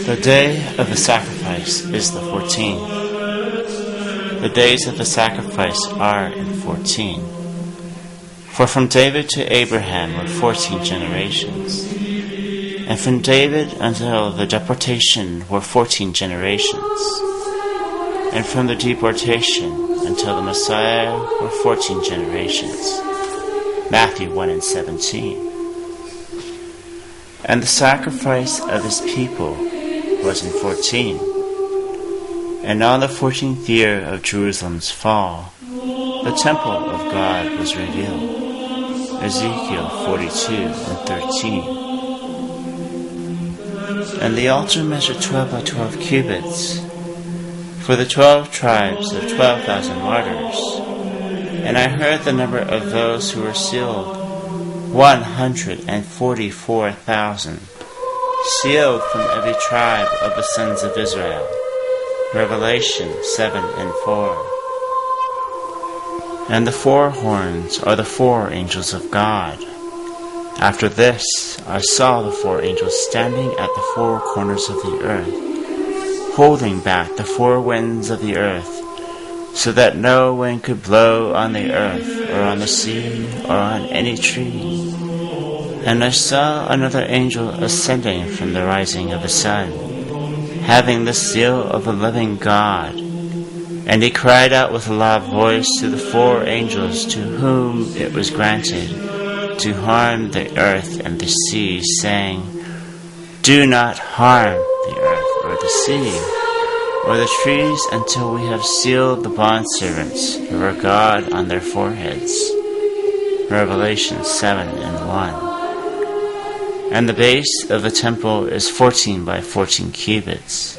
The day of the sacrifice is the 14th. The days of the sacrifice are in 14. For from David to Abraham were 14 generations, and from David until the deportation were 14 generations, and from the deportation until the Messiah were 14 generations. Matthew 1:17. And the sacrifice of his people was in 14. And on the 14th year of Jerusalem's fall, the temple of God was revealed. Ezekiel 42:13. And the altar measured 12 by 12 cubits, for the 12 tribes of 12,000 martyrs. And I heard the number of those who were sealed, 144,000, sealed from every tribe of the sons of Israel. Revelation 7:4. And the 4 horns are the 4 angels of God. After this, I saw the 4 angels standing at the 4 corners of the earth, holding back the 4 winds of the earth, so that no wind could blow on the earth, or on the sea, or on any tree. And I saw another angel ascending from the rising of the sun, having the seal of the living God. And he cried out with a loud voice to the 4 angels to whom it was granted to harm the earth and the sea, saying, Do not harm the earth or the sea or the trees until we have sealed the bondservants of our God on their foreheads. Revelation 7:1. And the base of the temple is 14 by 14 cubits.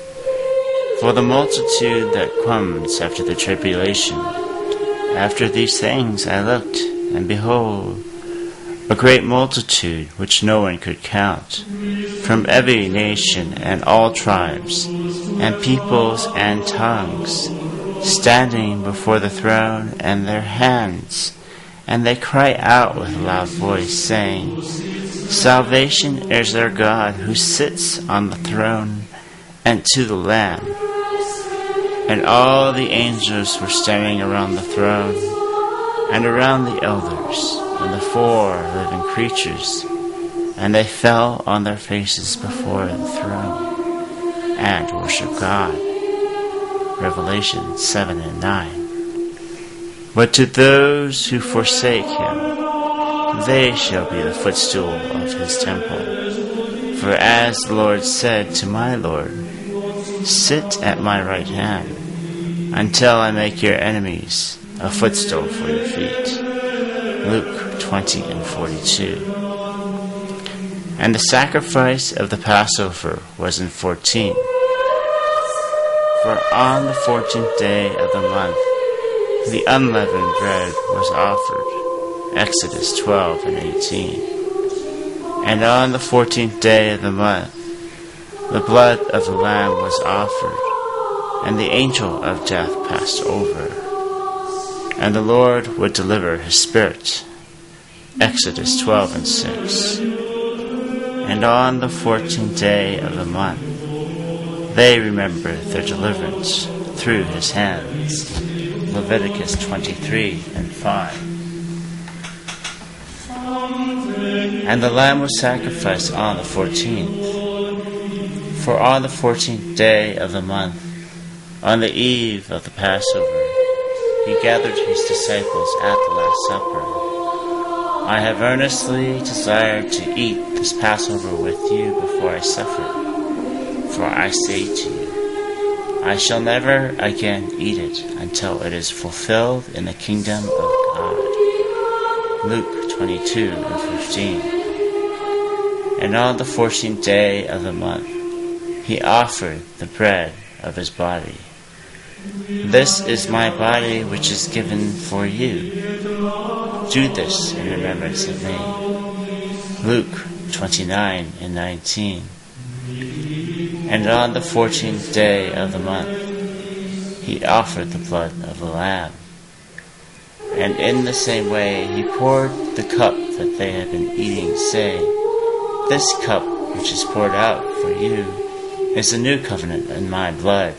For the multitude that comes after the tribulation. After these things I looked, and behold, a great multitude which no one could count, from every nation and all tribes, and peoples and tongues, standing before the throne and their hands, and they cry out with a loud voice, saying, Salvation is our God who sits on the throne, and to the Lamb. And all the angels were standing around the throne, and around the elders, and the 4 living creatures, and they fell on their faces before the throne, and worshiped God. Revelation 7:9. But to those who forsake him, they shall be the footstool of his temple. For as the Lord said to my Lord, Sit at my right hand, until I make your enemies a footstool for your feet. Luke 20:42. And the sacrifice of the Passover was in 14. For on the 14th day of the month, the unleavened bread was offered. Exodus 12:18. And on the 14th day of the month, the blood of the lamb was offered, and the angel of death passed over. And the Lord would deliver his spirit. Exodus 12:6. And on the 14th day of the month, they remembered their deliverance through his hands. Leviticus 23:5. And the lamb was sacrificed on the 14th. For on the 14th day of the month, on the eve of the Passover, he gathered his disciples at the Last Supper. I have earnestly desired to eat this Passover with you before I suffer. For I say to you, I shall never again eat it until it is fulfilled in the kingdom of God. Luke 22:15. And on the 14th day of the month, he offered the bread of his body. This is my body which is given for you. Do this in remembrance of me. Luke 29:19. And on the 14th day of the month, he offered the blood of the lamb. And in the same way he poured the cup that they had been eating, saying, This cup which is poured out for you is the new covenant in my blood.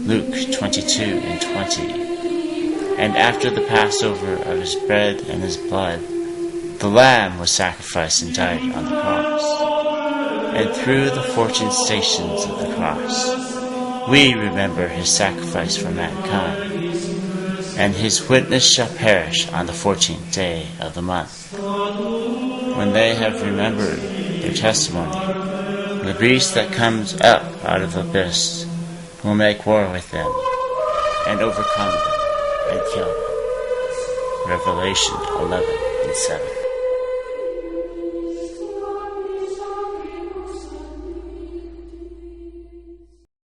Luke 22:20. And after the Passover of his bread and his blood, the Lamb was sacrificed and died on the cross. And through the 14 stations of the cross, we remember his sacrifice for mankind. And his witness shall perish on the 14th day of the month. When they have remembered their testimony, the beast that comes up out of the abyss will make war with them, and overcome them, and kill them. Revelation 11:7.